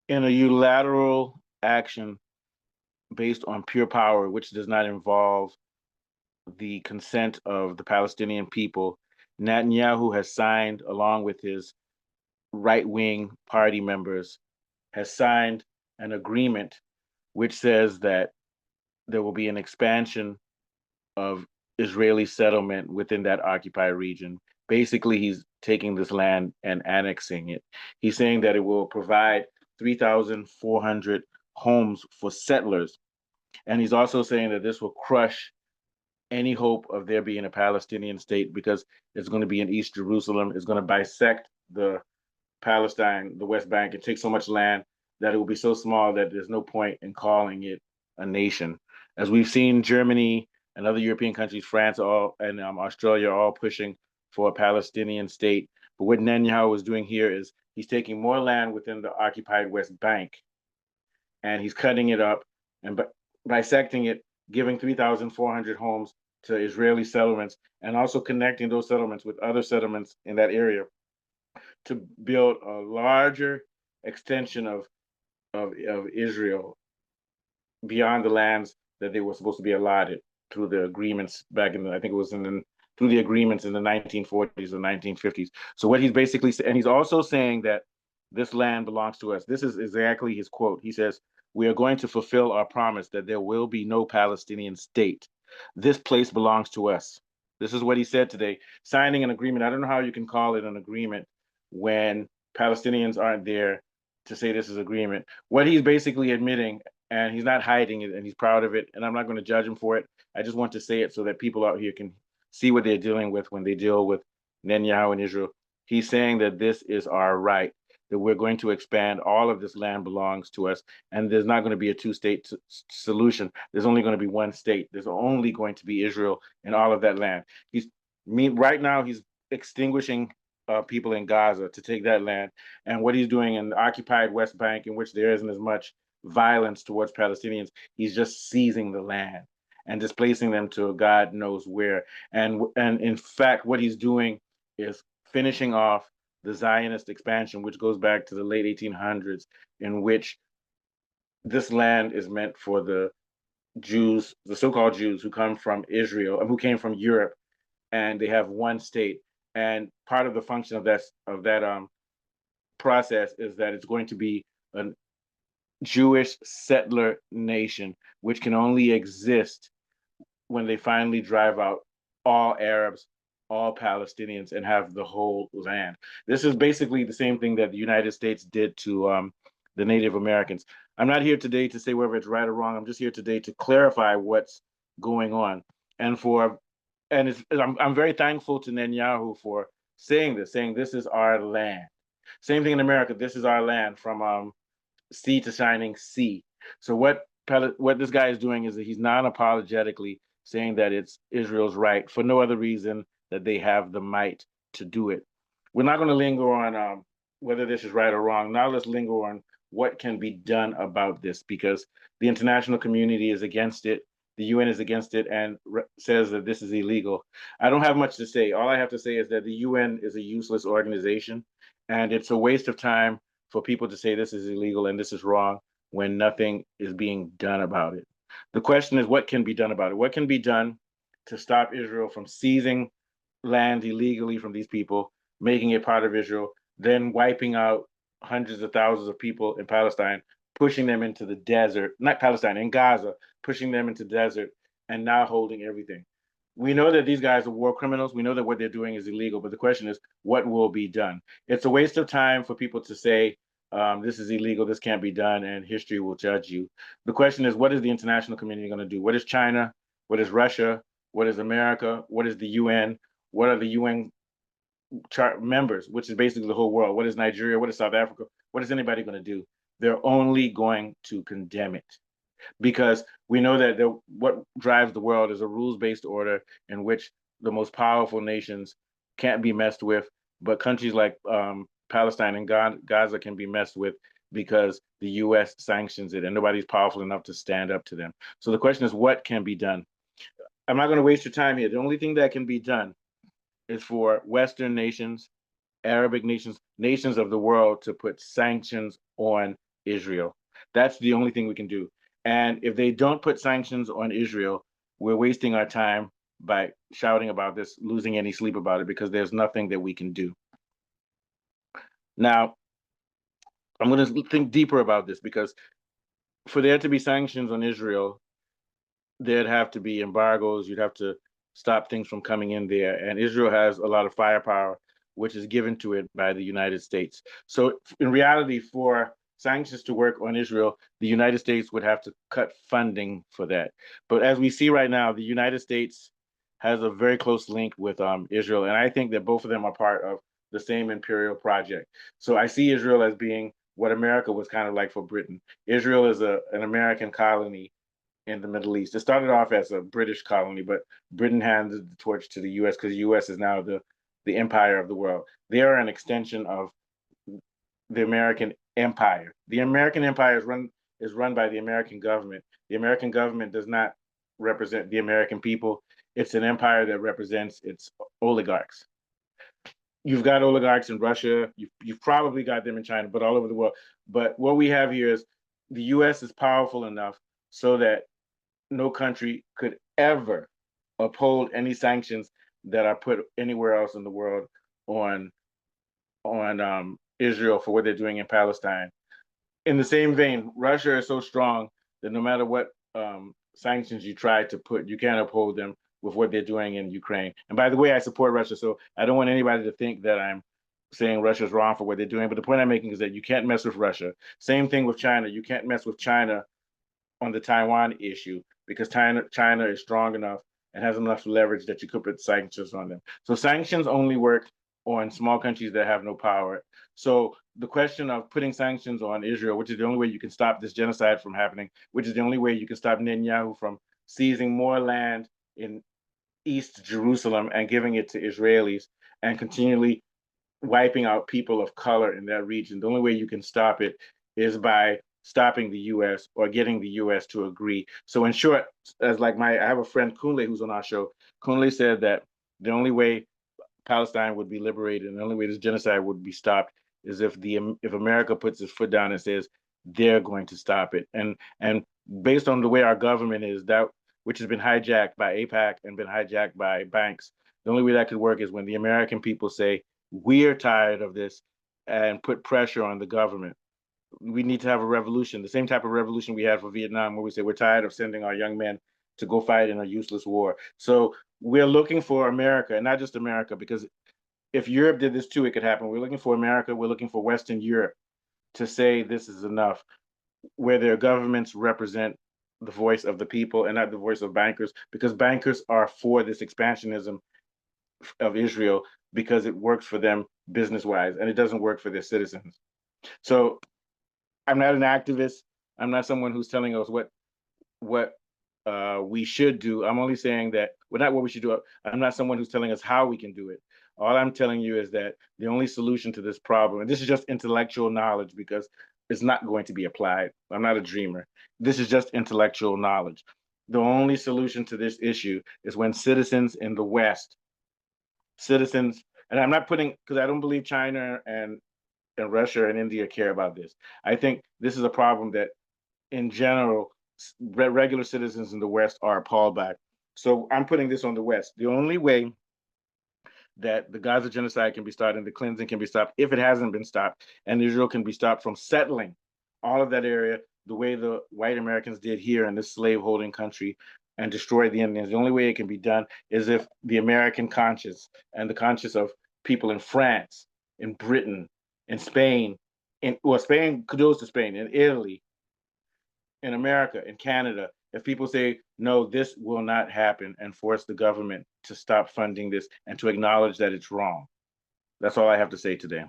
in a unilateral action based on pure power, which does not involve the consent of the Palestinian people, Netanyahu has signed, along with his right wing party members, has signed an agreement which says that there will be an expansion of Israeli settlement within that occupied region. Basically, he's taking this land and annexing it. He's saying that it will provide 3,400 homes for settlers. And he's also saying that this will crush any hope of there being a Palestinian state because it's going to be in East Jerusalem. It's going to bisect the Palestine, the West Bank, and take so much land that it will be so small that there's no point in calling it a nation. As we've seen, Germany and other European countries, France, all and Australia, are all pushing for a Palestinian state. But what Netanyahu is doing here is he's taking more land within the occupied West Bank and he's cutting it up and bisecting it, giving 3,400 homes to Israeli settlements, and also connecting those settlements with other settlements in that area to build a larger extension of Israel beyond the lands that they were supposed to be allotted through the agreements back in the, I think it was in the, through the agreements in the 1940s or 1950s. So what he's basically, and he's also saying that this land belongs to us. This is exactly his quote. He says, "We are going to fulfill our promise that there will be no Palestinian state. This place belongs to us." This is what he said today, signing an agreement. I don't know how you can call it an agreement when Palestinians aren't there to say this is agreement. What he's basically admitting, and he's not hiding it, and he's proud of it, and I'm not going to judge him for it. I just want to say it so that people out here can see what they're dealing with when they deal with Netanyahu and Israel. He's saying that this is our right, that we're going to expand. All of this land belongs to us, and there's not going to be a two-state solution. There's only going to be one state. There's only going to be Israel and all of that land. Right now he's extinguishing people in Gaza to take that land, and what he's doing in the occupied West Bank, in which there isn't as much violence towards Palestinians, he's just seizing the land and displacing them to God knows where. And in fact, what he's doing is finishing off the Zionist expansion, which goes back to the late 1800s, in which this land is meant for the Jews, the so-called Jews who come from Israel, who came from Europe, and they have one state. And part of the function of that process is that it's going to be a Jewish settler nation, which can only exist when they finally drive out all Arabs, all Palestinians, and have the whole land. This is basically the same thing that the United States did to the Native Americans. I'm not here today to say whether it's right or wrong. I'm just here today to clarify what's going on. And for and I'm very thankful to Netanyahu for saying this is our land. Same thing in America. This is our land from sea to shining sea. So what this guy is doing is that he's non-apologetically saying that it's Israel's right for no other reason that they have the might to do it. We're not going to linger on whether this is right or wrong. Now let's linger on what can be done about this, because the international community is against it. The UN is against it and says that this is illegal. I don't have much to say. All I have to say is that the UN is a useless organization, and it's a waste of time for people to say this is illegal and this is wrong when nothing is being done about it. The question is, what can be done about it? What can be done to stop Israel from seizing land illegally from these people, making it part of Israel, then wiping out hundreds of thousands of people in Palestine, pushing them into the desert, not Palestine, in Gaza, pushing them into the desert, and now holding everything. We know that these guys are war criminals. We know that what they're doing is illegal, but the question is, what will be done? It's a waste of time for people to say, this is illegal, this can't be done, and history will judge you. The question is, what is the international community going to do? What is China? What is Russia? What is America? What is the UN? What are the UN members, which is basically the whole world? What is Nigeria? What is South Africa? What is anybody going to do? They're only going to condemn it, because we know that what drives the world is a rules-based order in which the most powerful nations can't be messed with, but countries like Palestine and Gaza can be messed with because the U.S. sanctions it, and nobody's powerful enough to stand up to them. So the question is, what can be done? I'm not going to waste your time here. The only thing that can be done is for Western nations, Arabic nations, nations of the world to put sanctions on Israel. That's the only thing we can do. And if they don't put sanctions on Israel, we're wasting our time by shouting about this, losing any sleep about it, because there's nothing that we can do. Now, I'm going to think deeper about this, because for there to be sanctions on Israel, there'd have to be embargoes. You'd have to stop things from coming in there. And Israel has a lot of firepower, which is given to it by the United States. So in reality, for sanctions to work on Israel, the United States would have to cut funding for that. But as we see right now, the United States has a very close link with Israel. And I think that both of them are part of the same imperial project. So I see Israel as being what America was kind of like for Britain. Israel is an American colony in the Middle East. It started off as a British colony, but Britain handed the torch to the U.S. because the U.S. is now the empire of the world. They are an extension of the American empire. The American empire is run by the American government. The American government does not represent the American people. It's an empire that represents its oligarchs. You've got oligarchs in Russia. You've probably got them in China, but all over the world. But what we have here is the U.S. is powerful enough so that no country could ever uphold any sanctions that are put anywhere else in the world on Israel for what they're doing in Palestine. In the same vein, Russia is so strong that no matter what sanctions you try to put, you can't uphold them with what they're doing in Ukraine. And by the way, I support Russia, so I don't want anybody to think that I'm saying Russia's wrong for what they're doing. But the point I'm making is that you can't mess with Russia. Same thing with China. You can't mess with China on the Taiwan issue, because China is strong enough and has enough leverage that you could put sanctions on them. So sanctions only work on small countries that have no power. So the question of putting sanctions on Israel, which is the only way you can stop this genocide from happening, which is the only way you can stop Netanyahu from seizing more land in East Jerusalem and giving it to Israelis and continually wiping out people of color in that region. The only way you can stop it is by stopping the U.S. or getting the U.S. to agree. So in short, as like I have a friend Kunle who's on our show. Kunle said that the only way Palestine would be liberated and the only way this genocide would be stopped is if America puts its foot down and says they're going to stop it. And based on the way our government is, that which has been hijacked by AIPAC and been hijacked by banks, the only way that could work is when the American people say we're tired of this and put pressure on the government. We need to have a revolution, the same type of revolution we had for Vietnam, where we say we're tired of sending our young men to go fight in a useless war. So we're looking for America, and not just America, because if Europe did this too, it could happen. We're looking for America. We're looking for Western Europe to say this is enough, where their governments represent the voice of the people and not the voice of bankers, because bankers are for this expansionism of Israel because it works for them business-wise, and it doesn't work for their citizens. So I'm not an activist. I'm not someone who's telling us what we should do. I'm only saying that, well, not what we should do. I'm not someone who's telling us how we can do it. All I'm telling you is that the only solution to this problem, and this is just intellectual knowledge because it's not going to be applied. I'm not a dreamer. This is just intellectual knowledge. The only solution to this issue is when citizens in the West, and I'm not putting, because I don't believe China and Russia and India care about this. I think this is a problem that, in general, regular citizens in the West are appalled by. So I'm putting this on the West. The only way that the Gaza genocide can be stopped and the cleansing can be stopped, if it hasn't been stopped, and Israel can be stopped from settling all of that area the way the white Americans did here in this slave-holding country and destroy the Indians. The only way it can be done is if the American conscience and the conscience of people in France, in Britain, in Spain, Spain goes to Spain, in Italy, in America, in Canada, if people say, no, this will not happen, and force the government to stop funding this and to acknowledge that it's wrong. That's all I have to say today.